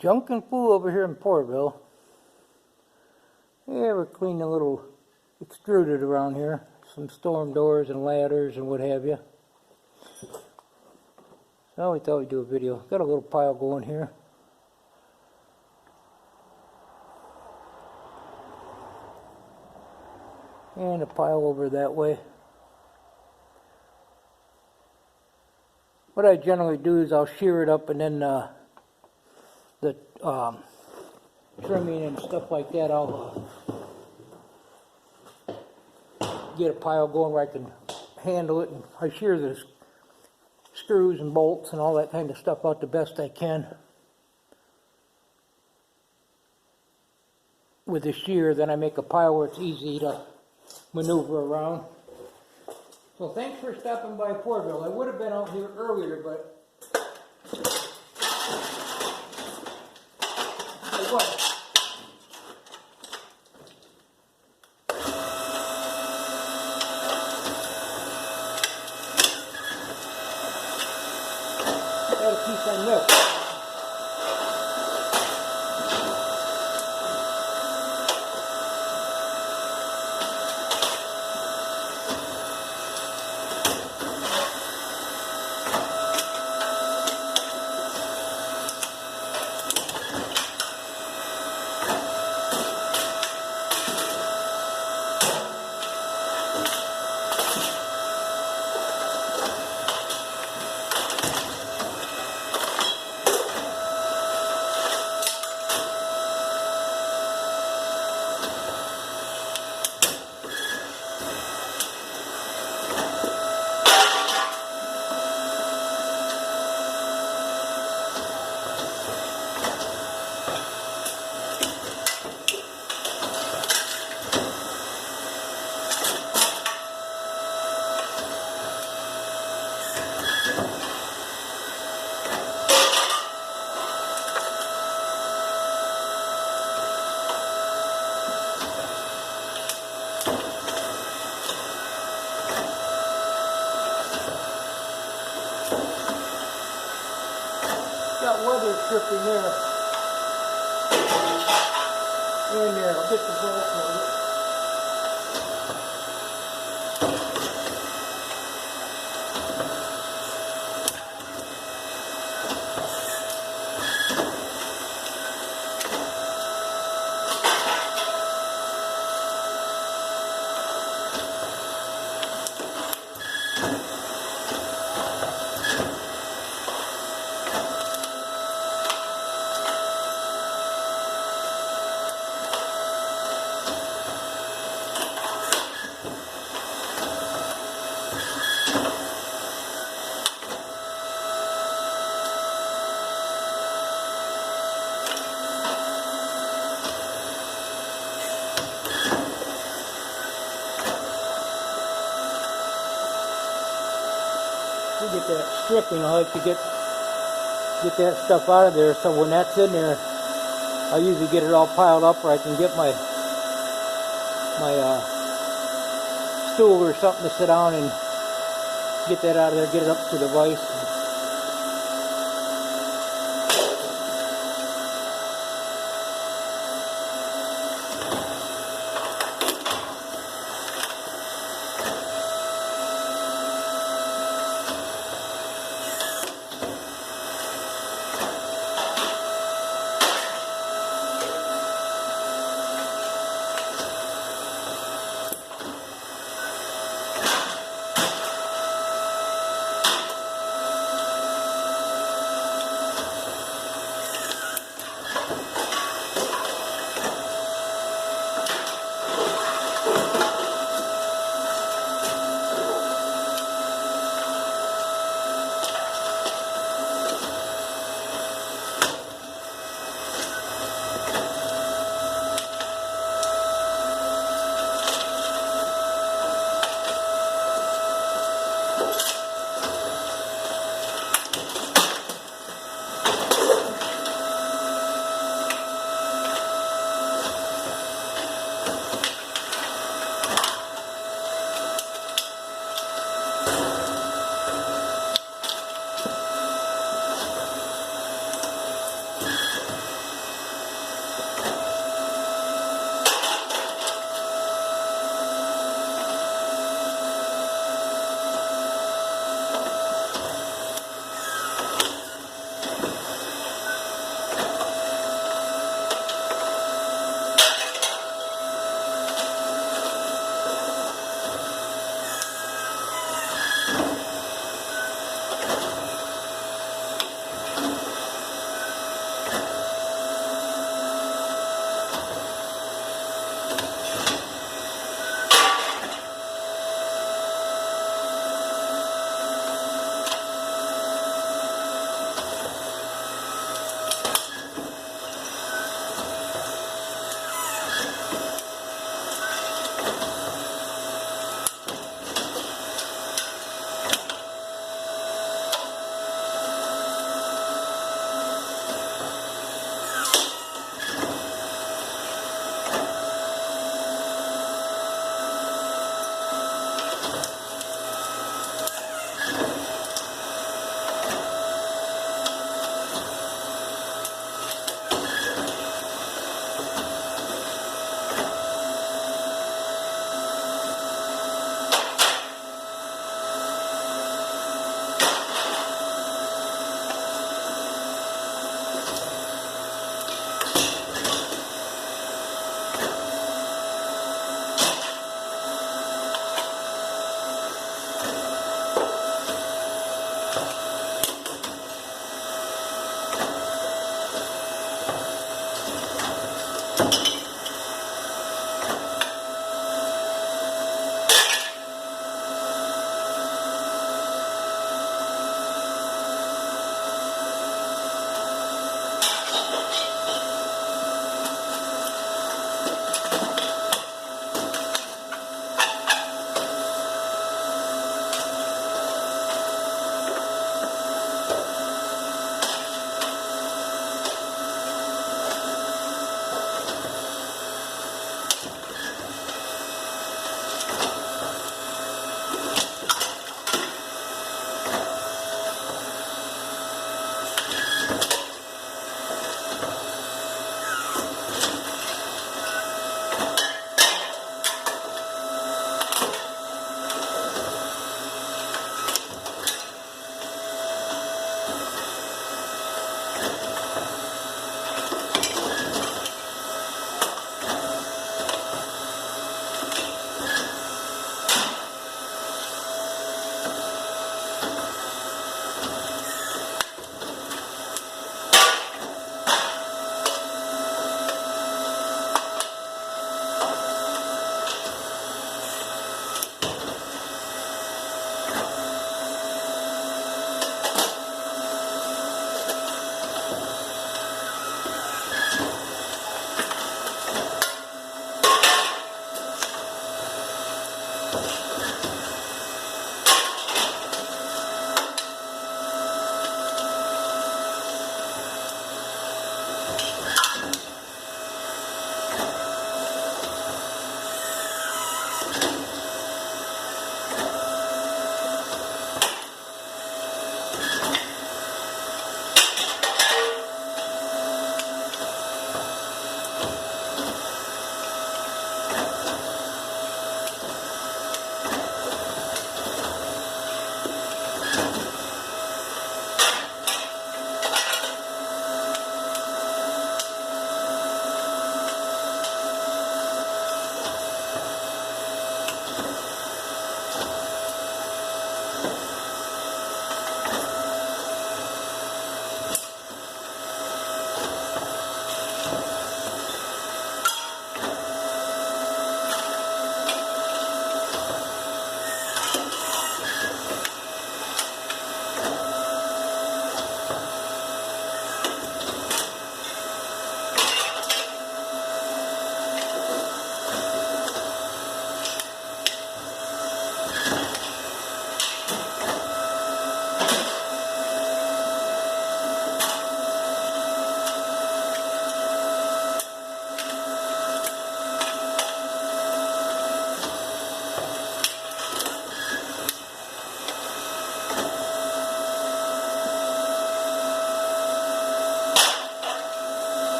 Junk and fool over here in Porterville. Yeah, we're cleaning a little extruded around here. Some storm doors and ladders and what have you. So we thought we'd do a video. Got a little pile going here. And a pile over that way. What I generally do is I'll shear it up, and then the trimming and stuff like that, I'll get a pile going where I can handle it, and I shear the screws and bolts and all that kind of stuff out the best I can with the shear. Then I make a pile where it's easy to maneuver around. So thanks for stopping by Porterville. I would have been out here earlier, but what? Got a piece I missed. Got weather stripping there. In there, I'll get the bolt of it. Get that stripping, I like to get that stuff out of there, so when that's in there, I usually get it all piled up where I can get my stool or something to sit down and get that out of there, get it up to the vise.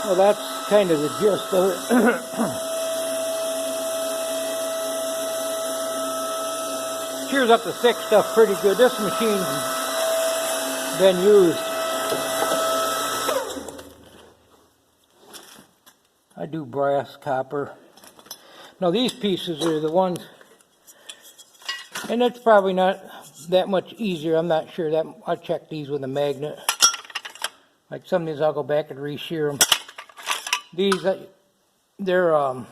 Well, that's kind of the gist of it. Cheers up the thick stuff pretty good. This machine's been used. I do brass, copper. Now these pieces are the ones, and it's probably not that much easier. I'm not sure. That I check these with a magnet. Like some of these I'll go back and re-shear them. These, they're, a lot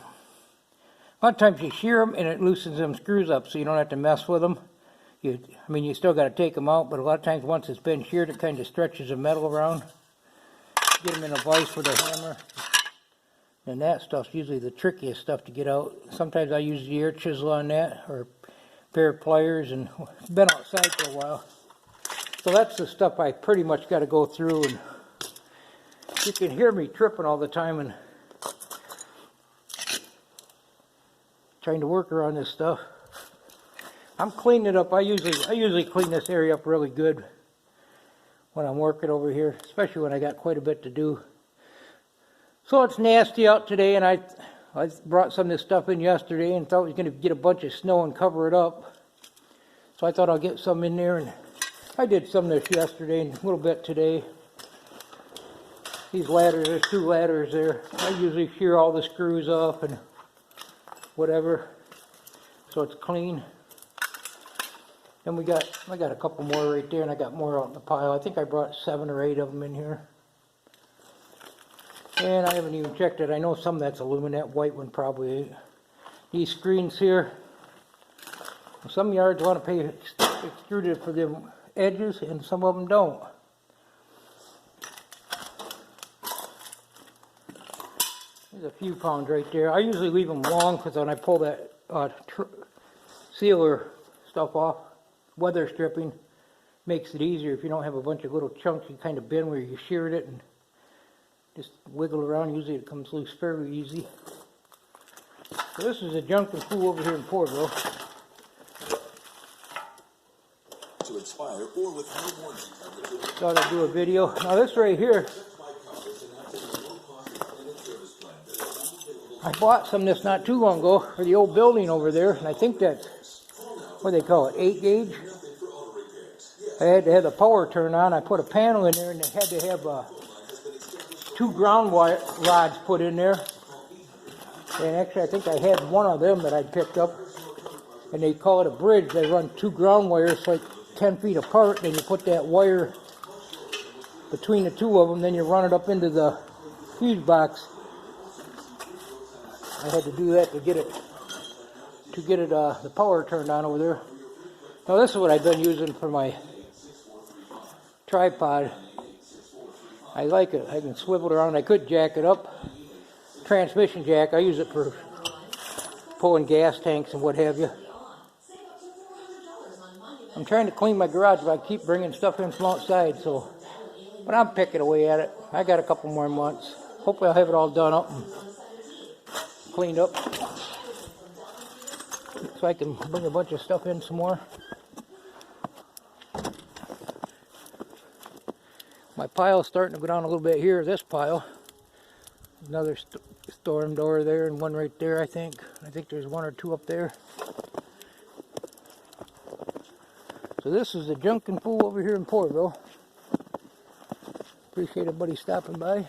of times you shear them and it loosens them screws up so you don't have to mess with them. I mean, you still got to take them out, but a lot of times once it's been sheared, it kind of stretches the metal around. Get them in a vise with a hammer. And that stuff's usually the trickiest stuff to get out. Sometimes I use the air chisel on that, or a pair of pliers, and it's been outside for a while. So that's the stuff I pretty much got to go through, and you can hear me tripping all the time and trying to work around this stuff. I'm cleaning it up. I usually clean this area up really good when I'm working over here, especially when I got quite a bit to do. So it's nasty out today, and I brought some of this stuff in yesterday and thought we was going to get a bunch of snow and cover it up. So I thought I'll get some in there, and I did some this yesterday and a little bit today. These ladders, there's 2 ladders there. I usually shear all the screws off and whatever, so it's clean. Then I got a couple more right there, and I got more out in the pile. I think I brought 7 or 8 of them in here. And I haven't even checked it. I know some of that's aluminum. That white one probably ain't. These screens here, some yards want to pay extruded for them edges, and some of them don't. There's a few pounds right there. I usually leave them long because when I pull that sealer stuff off, weather stripping makes it easier. If you don't have a bunch of little chunks, you kind of bend where you sheared it and just wiggle around. Usually it comes loose fairly easy. So this is a junk and fool over here in Portville. To expire or with no warranty coverage. Thought I'd do a video. Now this right here, I bought some of this not too long ago for the old building over there, and I think that's, what do they call it, 8 gauge? I had to have the power turned on. I put a panel in there, and it had to have 2 ground wire rods put in there. And actually I think I had one of them that I picked up, and they call it a bridge. They run 2 ground wires like 10 feet apart, then you put that wire between the 2 of them, then you run it up into the fuse box. I had to do that to get it the power turned on over there. Now this is what I've been using for my tripod. I like it. I can swivel it around. I could jack it up. Transmission jack. I use it for pulling gas tanks and what have you. I'm trying to clean my garage, but I keep bringing stuff in from outside, but I'm picking away at it. I got a couple more months. Hopefully I'll have it all done up and cleaned up, so I can bring a bunch of stuff in some more. My pile's starting to go down a little bit here, this pile. Another storm door there and one right there, I think. I think there's 1 or 2 up there. So this is the junk and fool over here in Portville. Appreciate everybody stopping by.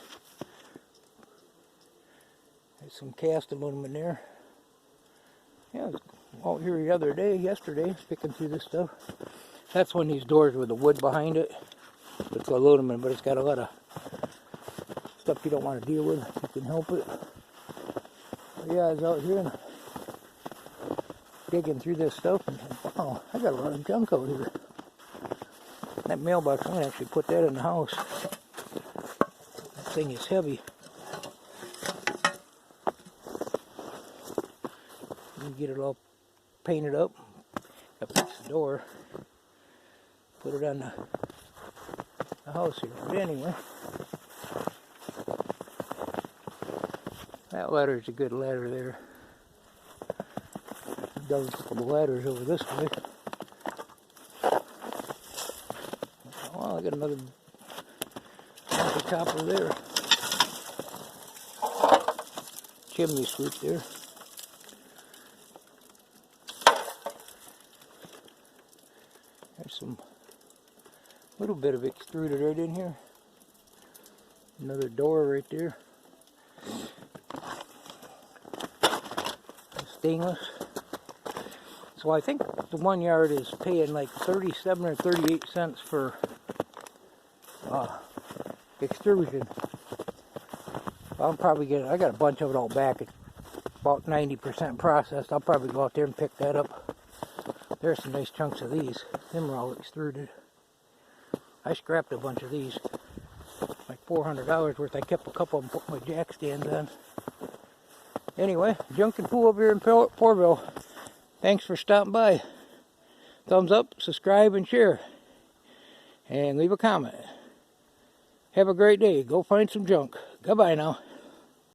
There's some cast aluminum there. Yeah, I was out here yesterday, picking through this stuff. That's one of these doors with the wood behind it. It's aluminum, but it's got a lot of stuff you don't want to deal with. You can help it. But yeah, I was out here digging through this stuff, and wow, I got a lot of junk out here. That mailbox, I'm going to actually put that in the house. That thing is heavy. You get it all painted up. I fix the door. Put it on the house here. But anyway, that ladder is a good ladder there. Dug a couple of ladders over this way. Oh, I got another copper there. Chimney sweep there. There's some little bit of extruded right in here. Another door right there. Stainless. So I think the 1 yard is paying like 37 or 38 cents for extrusion. I'm probably getting, I got a bunch of it out back. It's about 90% processed. I'll probably go out there and pick that up. There's some nice chunks of these. Them are all extruded. I scrapped a bunch of these. Like $400 worth. I kept a couple of them, put my jack stands on. Anyway, junk and fool over here in Portville. Thanks for stopping by. Thumbs up, subscribe, and share. And leave a comment. Have a great day. Go find some junk. Goodbye now.